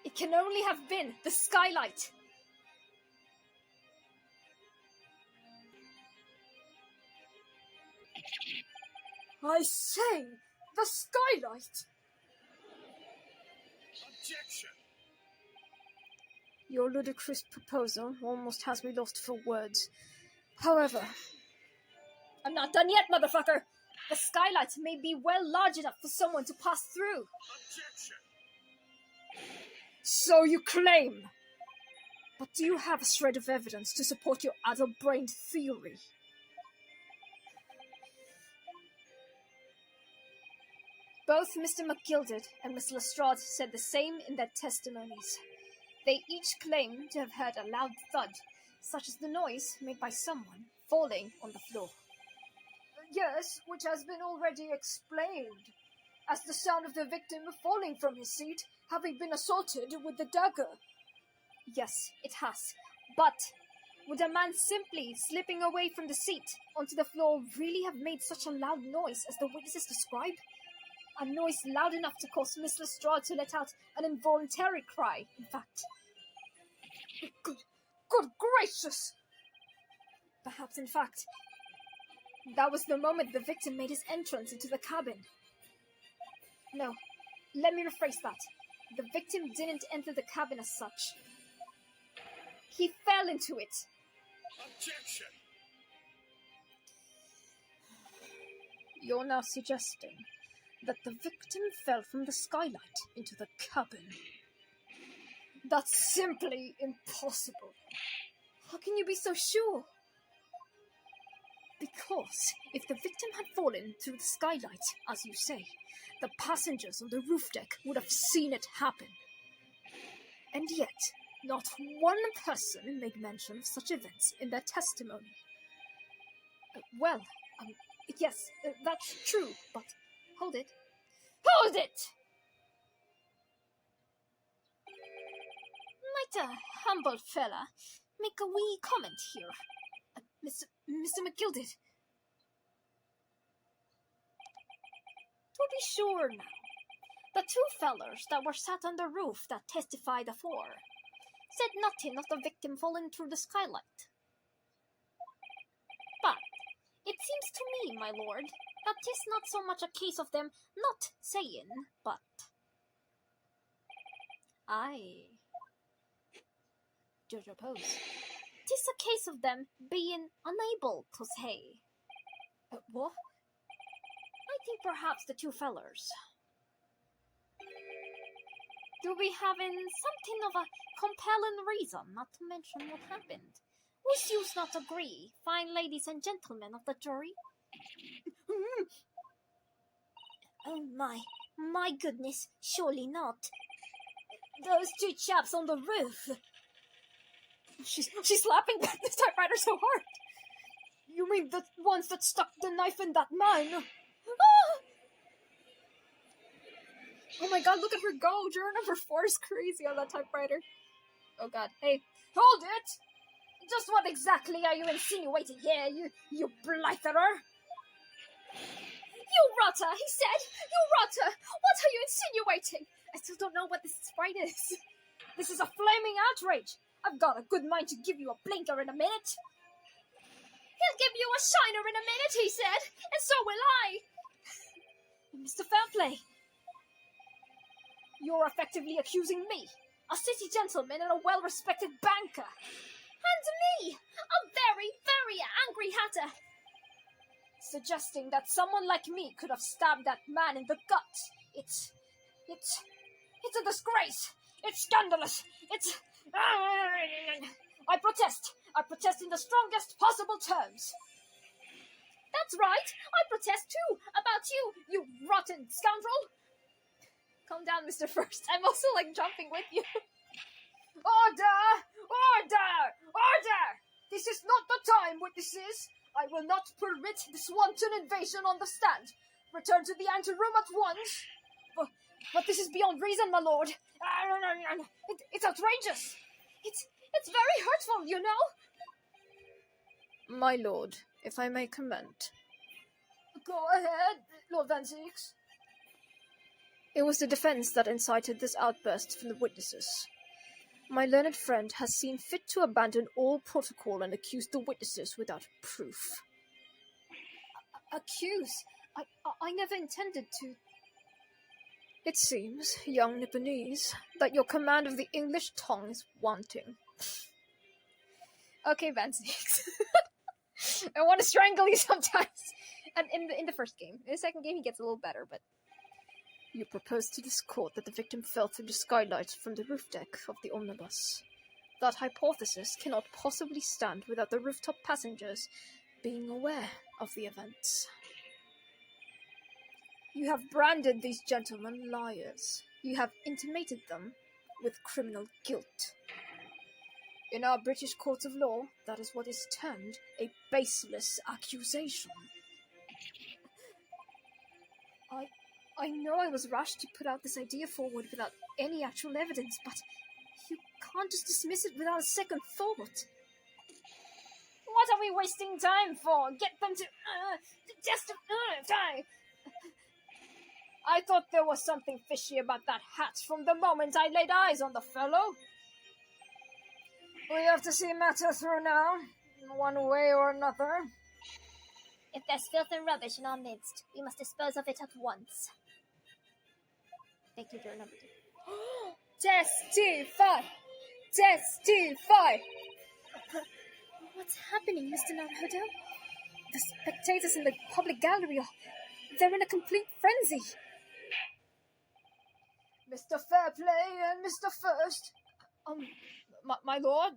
It can only have been the skylight. I say, the skylight! Objection! Your ludicrous proposal almost has me lost for words. However, I'm not done yet, motherfucker! The skylight may be well large enough for someone to pass through. Objection! So you claim. But do you have a shred of evidence to support your addle-brained theory? Both Mr. McGilded and Miss Lestrade said the same in their testimonies. They each claimed to have heard a loud thud, such as the noise made by someone falling on the floor. Yes, which has been already explained, as the sound of the victim falling from his seat, having been assaulted with the dagger. Yes, it has. But would a man simply slipping away from the seat onto the floor really have made such a loud noise as the witnesses describe? A noise loud enough to cause Miss Lestrade to let out an involuntary cry, in fact. Good gracious! Perhaps, in fact, that was the moment the victim made his entrance into the cabin. No, let me rephrase that. The victim didn't enter the cabin as such. He fell into it. Objection! You're now suggesting that the victim fell from the skylight into the cabin. That's simply impossible. How can you be so sure? Because if the victim had fallen through the skylight, as you say, the passengers on the roof deck would have seen it happen. And yet, not one person made mention of such events in their testimony. Yes, that's true, but hold it. Hold it! Might a humble fella make a wee comment here? Mr. McGilded. To be sure now, the two fellers that were sat on the roof that testified afore said nothing of the victim falling through the skylight. But it seems to me, my lord, that 'tis not so much a case of them not saying, but I judge oppose. 'Tis a case of them being unable to say. What? I think perhaps the two fellers do be having something of a compelling reason not to mention what happened. Would you not agree, fine ladies and gentlemen of the jury? Oh my goodness, surely not. Those two chaps on the roof. She's slapping back the typewriter so hard. You mean the ones that stuck the knife in that man? Ah! Oh my god, look at her go. Juror number 4 is crazy on that typewriter. Oh god. Hey, hold it! Just what exactly are you insinuating here, you blitherer? You rotter, he said! You rotter! What are you insinuating? I still don't know what this sprite is. This is a flaming outrage! I've got a good mind to give you a blinker in a minute. He'll give you a shiner in a minute, he said, and so will I. Mr. Fairplay, you're effectively accusing me, a city gentleman and a well-respected banker, and me, a very, very angry hatter, suggesting that someone like me could have stabbed that man in the gut. It's a disgrace. It's scandalous. I protest. I protest in the strongest possible terms. That's right. I protest too. About you rotten scoundrel. Calm down, Mr. First. I'm also jumping with you. Order! Order! Order! This is not the time, witnesses. I will not permit this wanton invasion on the stand. Return to the anteroom at once. But this is beyond reason, my lord. It's outrageous. It's very hurtful, you know. My lord, if I may comment. Go ahead, Lord Van Zieks. It was the defense that incited this outburst from the witnesses. My learned friend has seen fit to abandon all protocol and accuse the witnesses without proof. Accuse? I never intended to. It seems, young Nipponese, that your command of the English tongue is wanting. Okay, Van Snakes. I want to strangle you sometimes. And in the first game. In the second game, he gets a little better, but... You proposed to this court that the victim fell through the skylight from the roof deck of the omnibus. That hypothesis cannot possibly stand without the rooftop passengers being aware of the events. You have branded these gentlemen liars. You have intimated them with criminal guilt. In our British courts of law, that is what is termed a baseless accusation. I know I was rash to put out this idea forward without any actual evidence, but you can't just dismiss it without a second thought. What are we wasting time for? Get them to testify! I thought there was something fishy about that hat from the moment I laid eyes on the fellow. We have to see matter through now, in one way or another. If there's filth and rubbish in our midst, we must dispose of it at once. Thank you, dear number 2. Testify! Testify! What's happening, Mr. 𝔹𝕣𝕠𝕠𝕠? The spectators in the public gallery they're in a complete frenzy. Mr. Fairplay and Mr. First. My lord?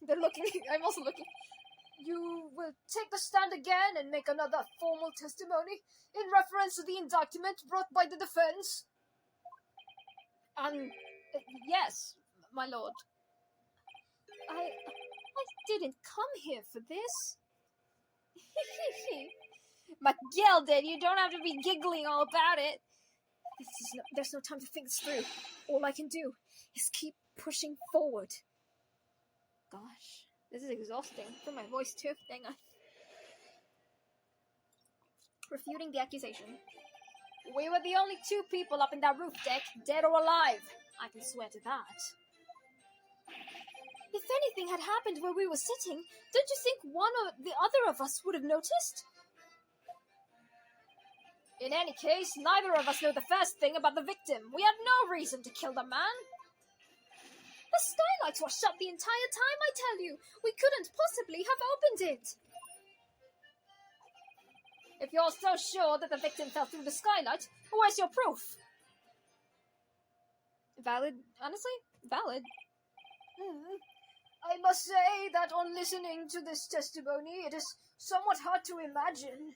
They're looking, I'm also looking. You will take the stand again and make another formal testimony in reference to the indictment brought by the defense? Yes, my lord. I didn't come here for this. McGilded, you don't have to be giggling all about it. There's no time to think this through. All I can do is keep pushing forward. Gosh, this is exhausting for my voice too. Dang on. Refuting the accusation. We were the only 2 people up in that roof deck, dead or alive. I can swear to that. If anything had happened where we were sitting, don't you think one or the other of us would have noticed? In any case, neither of us know the first thing about the victim. We had no reason to kill the man. The skylights were shut the entire time, I tell you. We couldn't possibly have opened it. If you're so sure that the victim fell through the skylight, where's your proof? Valid, honestly? Valid. I must say that on listening to this testimony, it is somewhat hard to imagine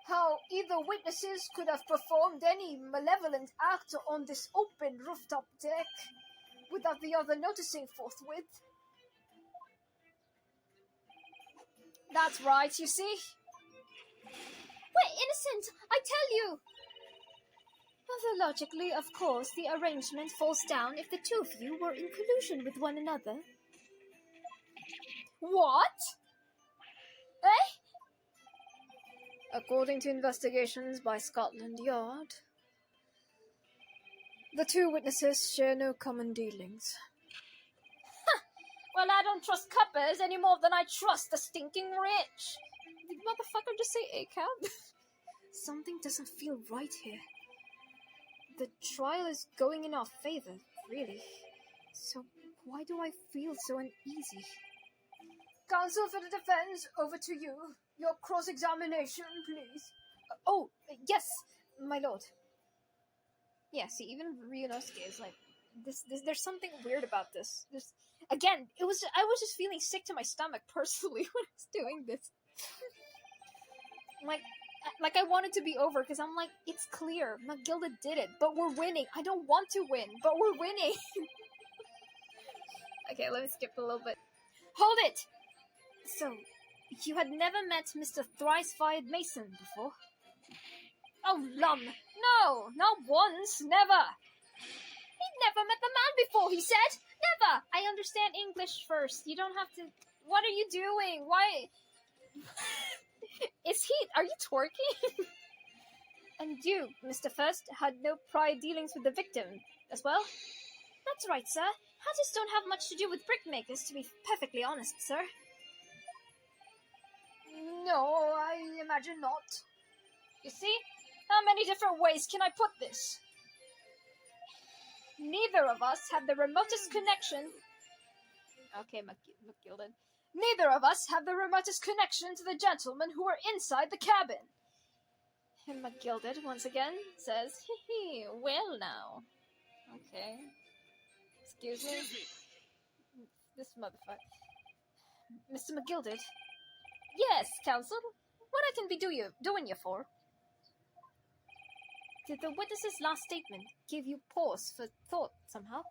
how either witnesses could have performed any malevolent act on this open rooftop deck without the other noticing forthwith. That's right, you see. We're innocent, I tell you! Pathologically, of course, the arrangement falls down if the 2 of you were in collusion with one another. What? Eh? According to investigations by Scotland Yard, the 2 witnesses share no common dealings. Well, I don't trust coppers any more than I trust the stinking rich. Did motherfucker just say ACAB? Something doesn't feel right here. The trial is going in our favor, really. So why do I feel so uneasy? Counsel for the defense, over to you. Your cross-examination, please. Yes, my lord. Yeah, see, even Ryunosuke is like, there's something weird about this. Again, I was just feeling sick to my stomach personally when I was doing this. Like I wanted to be over because I'm like, it's clear, Magilda did it, but we're winning. I don't want to win, but we're winning. Okay, let me skip a little bit. Hold it! So, you had never met Mr. Thrice-Fired Mason before? Oh, lum! No! Not once! Never! He'd never met the man before, he said! Never! I understand English first. You don't have to... What are you doing? Why... Are you twerking? And you, Mr. First, had no prior dealings with the victim as well? That's right, sir. Hatters don't have much to do with brickmakers, to be perfectly honest, sir. No, I imagine not. You see, how many different ways can I put this? Neither of us have the remotest connection. Okay, McGilden. Neither of us have the remotest connection to the gentlemen who were inside the cabin. And McGilden, once again, says, hee, well now. Okay. Excuse me. This motherfucker. Mr. McGilden. Yes, counsel. What I can be doing you for? Did the witness's last statement give you pause for thought somehow?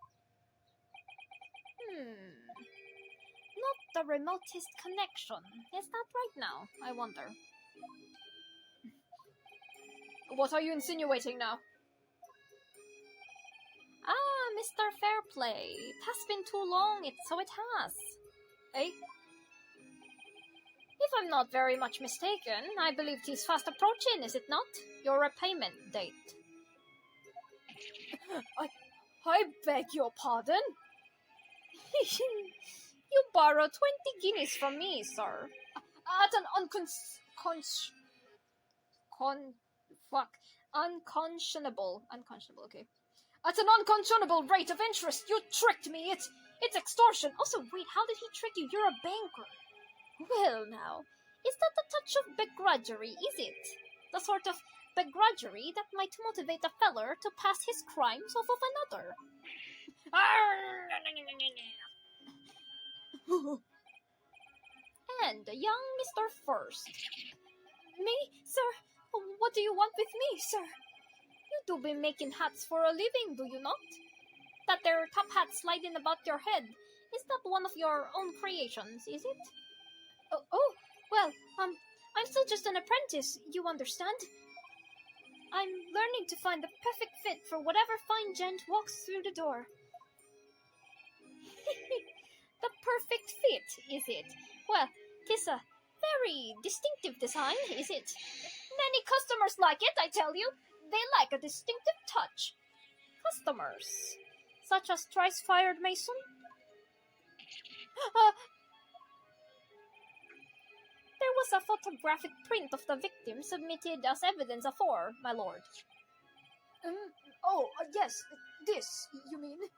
Not the remotest connection. Is that right now, I wonder? What are you insinuating now? Mr. Fairplay. It has been too long, so it has. Eh? If I'm not very much mistaken, I believe 'tis fast approaching, is it not? Your repayment date. I beg your pardon? You borrow 20 guineas from me, sir. At an unconscionable, okay. At an unconscionable rate of interest, you tricked me. It's extortion. Also, wait, how did he trick you? You're a banker. Well, now, is that a touch of begrudgery, is it? The sort of begrudgery that might motivate a feller to pass his crimes off of another. And young Mr. First. Me, sir? What do you want with me, sir? You do be making hats for a living, do you not? That there top hat sliding about your head, is that one of your own creations, is it? Well, I'm still just an apprentice, you understand? I'm learning to find the perfect fit for whatever fine gent walks through the door. The perfect fit, is it? Well, 'tis a very distinctive design, is it? Many customers like it, I tell you. They like a distinctive touch. Customers? Such as thrice-fired mason? There was a photographic print of the victim submitted as evidence afore, my lord. Yes, this, you mean?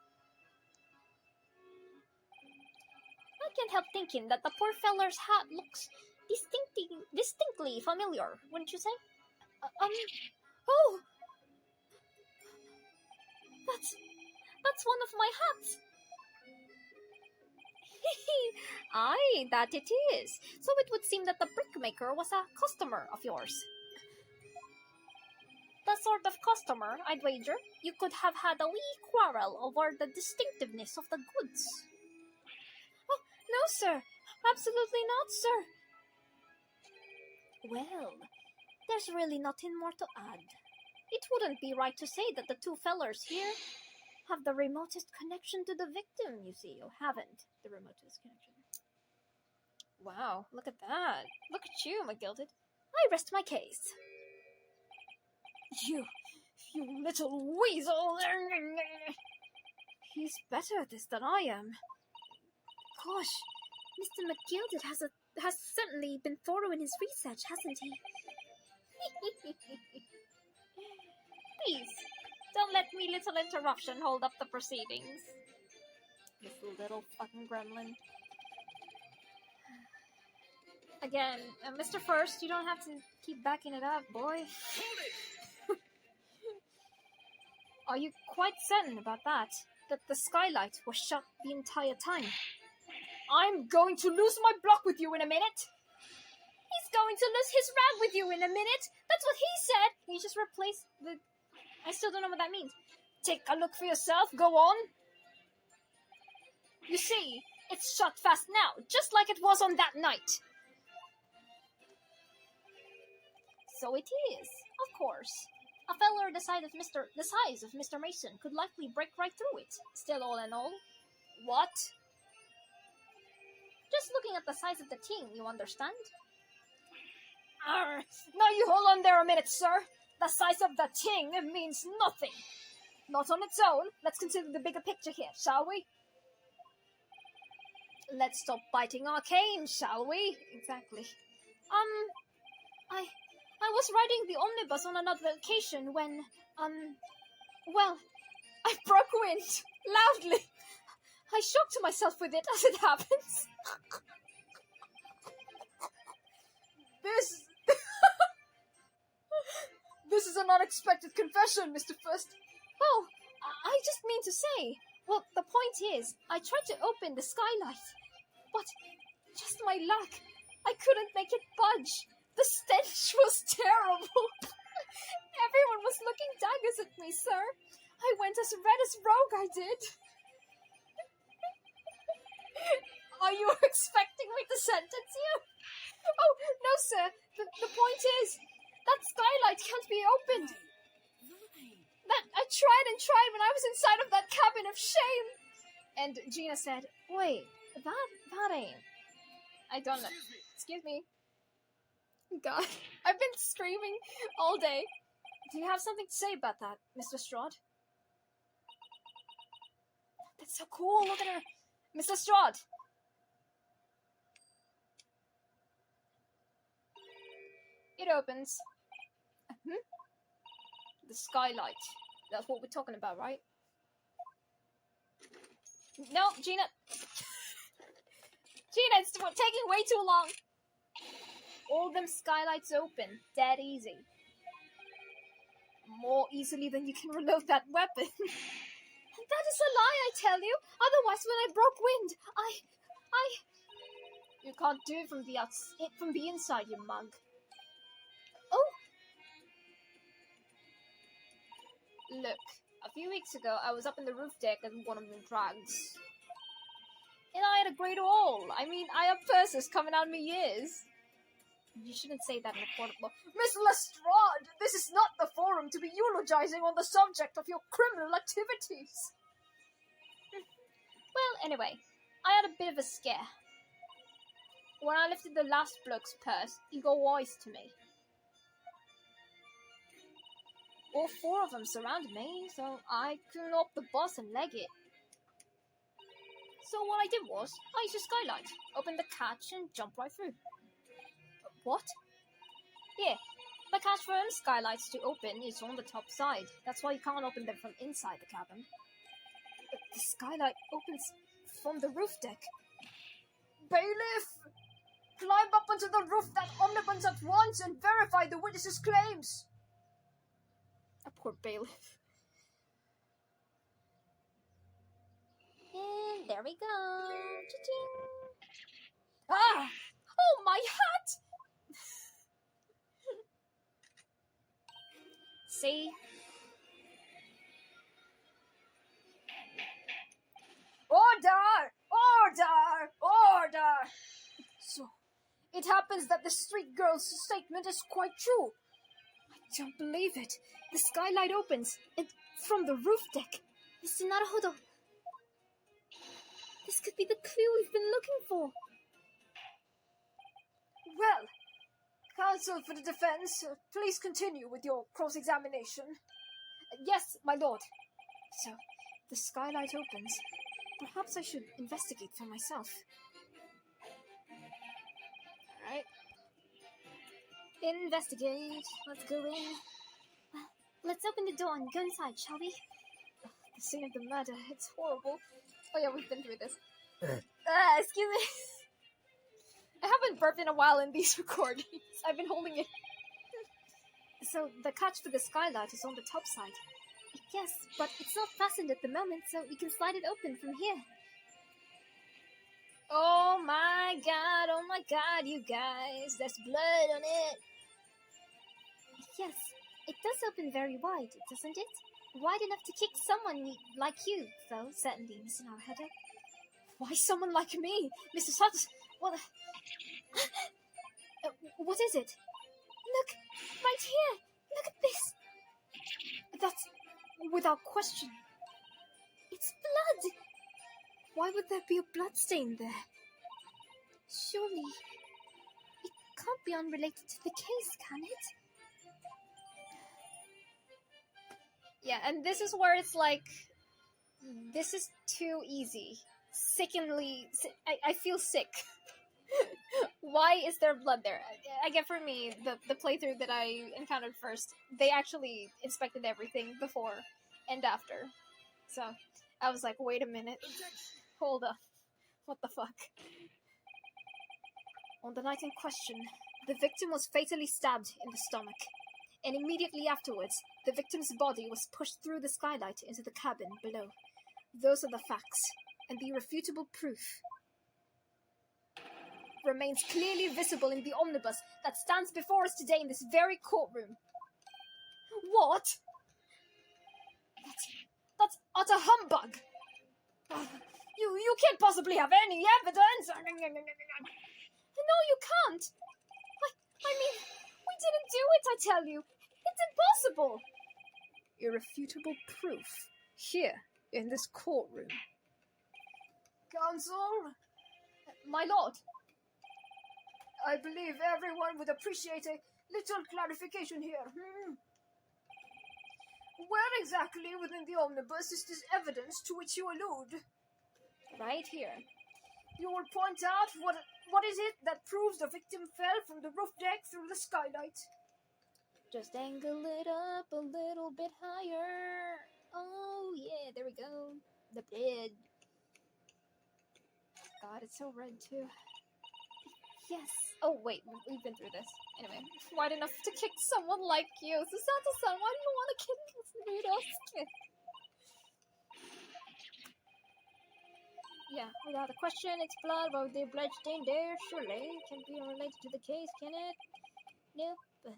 I can't help thinking that the poor feller's hat looks distinctly familiar, wouldn't you say? That's one of my hats. Aye, that it is. So it would seem that the brickmaker was a customer of yours. The sort of customer, I'd wager, you could have had a wee quarrel over the distinctiveness of the goods. Oh, no, sir. Absolutely not, sir. Well, there's really nothing more to add. It wouldn't be right to say that the two fellers here have the remotest connection to the victim, you see. You haven't the remotest connection. Wow, look at that. Look at you, McGilden. I rest my case. You little weasel. He's better at this than I am. Gosh, Mr. McGilden has certainly been thorough in his research, hasn't he? Please, don't let me little interruption hold up the proceedings. This little fucking gremlin. Again, Mr. First, you don't have to keep backing it up, boy. Are you quite certain about that? That the skylight was shut the entire time? I'm going to lose my block with you in a minute. He's going to lose his rag with you in a minute. That's what he said. He just replaced the... I still don't know what that means. Take a look for yourself. Go on. You see, it's shut fast now, just like it was on that night. So it is, of course. A feller the size of Mr. Mason could likely break right through it. Still, all in all. What? Just looking at the size of the ting, you understand? Now you hold on there a minute, sir. The size of the thing means nothing. Not on its own. Let's consider the bigger picture here, shall we? Let's stop biting our cane, shall we? Exactly. I was riding the omnibus on another occasion when, well, I broke wind loudly. I shocked myself with it as it happens. This is an unexpected confession, Mr. First. Oh, I just mean to say, well, the point is, I tried to open the skylight, but just my luck, I couldn't make it budge. The stench was terrible. Everyone was looking daggers at me, sir. I went as red as rogue, I did. Are you expecting me to sentence you? Oh, no, sir. The point is, that skylight can't be opened. That I tried and tried when I was inside of that cabin of shame. And Gina said, wait, that ain't... I don't know. Excuse me. God, I've been screaming all day. Do you have something to say about that, Mr. Strahd? That's so cool, look at her. Mr. Strahd! It opens. The skylight. That's what we're talking about, right? No, Gina. Gina, it's taking way too long. All them skylights open. Dead easy. More easily than you can reload that weapon. That is a lie, I tell you. Otherwise, when I broke wind, I... You can't do it from the inside, you mug. Oh. Look, a few weeks ago, I was up in the roof deck at one of them drags. And I had a great haul. I mean, I have purses coming out of my ears. You shouldn't say that in a court of law. Miss Lestrade, this is not the forum to be eulogizing on the subject of your criminal activities. Well, anyway, I had a bit of a scare. When I lifted the last bloke's purse, he got wise to me. All four of them surrounded me, so I couldn't up the bus and leg it. So what I did was, I used a skylight, opened the catch and jumped right through. What? Yeah, the catch for them skylights to open is on the top side. That's why you can't open them from inside the cabin. But the skylight opens from the roof deck. Bailiff! Climb up onto the roof that omnibus at once and verify the witness's claims! A poor bailiff. And there we go. Cha-ching. Ah! Oh, my hat! See? Order! Order! Order! So, it happens that the street girl's statement is quite true. I don't believe it. The skylight opens, and from the roof deck. Mr. Naruhodo. This could be the clue we've been looking for. Well, counsel for the defense, please continue with your cross-examination. Yes, my lord. So, the skylight opens. Perhaps I should investigate for myself. Alright. Investigate. Let's go in. Well, let's open the door and go inside, shall we? The scene of the murder, it's horrible. Oh yeah, we've been through this. Excuse me. I haven't burped in a while in these recordings. I've been holding it. So, the catch for the skylight is on the top side. Yes, but it's not fastened at the moment, so we can slide it open from here. Oh my god, you guys. There's blood on it. Yes, it does open very wide, doesn't it? Wide enough to kick someone like you, though, certainly, Mr. Naruhodo. Why someone like me? Mrs. Hudson, what what is it? Look, right here. Look at this. That's without question. It's blood. Why would there be a blood stain there? Surely, it can't be unrelated to the case, can it? Yeah, and this is where it's like, this is too easy. Sickeningly, I feel sick. Why is there blood there? I get for me, the playthrough that I encountered first, they actually inspected everything before and after. So, I was like, wait a minute. Hold up. What the fuck? On the night in question, the victim was fatally stabbed in the stomach, and immediately afterwards, the victim's body was pushed through the skylight into the cabin below. Those are the facts, and the irrefutable proof remains clearly visible in the omnibus that stands before us today in this very courtroom. What? That's utter humbug! You can't possibly have any evidence! No, you can't! I mean, we didn't do it, I tell you! It's impossible! Irrefutable proof. Here, in this courtroom. Counsel? My lord. I believe everyone would appreciate a little clarification here. Where exactly within the omnibus is this evidence to which you allude? Right here. You will point out what is it that proves the victim fell from the roof deck through the skylight. Just angle it up a little bit higher. Oh yeah, there we go. The bed. God, it's so red too. Yes. Oh wait, we've been through this. Anyway, white enough to kick someone like you. Susato-san, why do you want to kick Rudosuke? Yeah, without a question, it's blood. Why would the blood stain there? Surely, can't be related to the case, can it? Nope.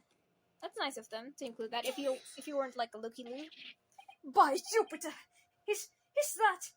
That's nice of them to include that. If you weren't like a looky-loo. By Jupiter, is that?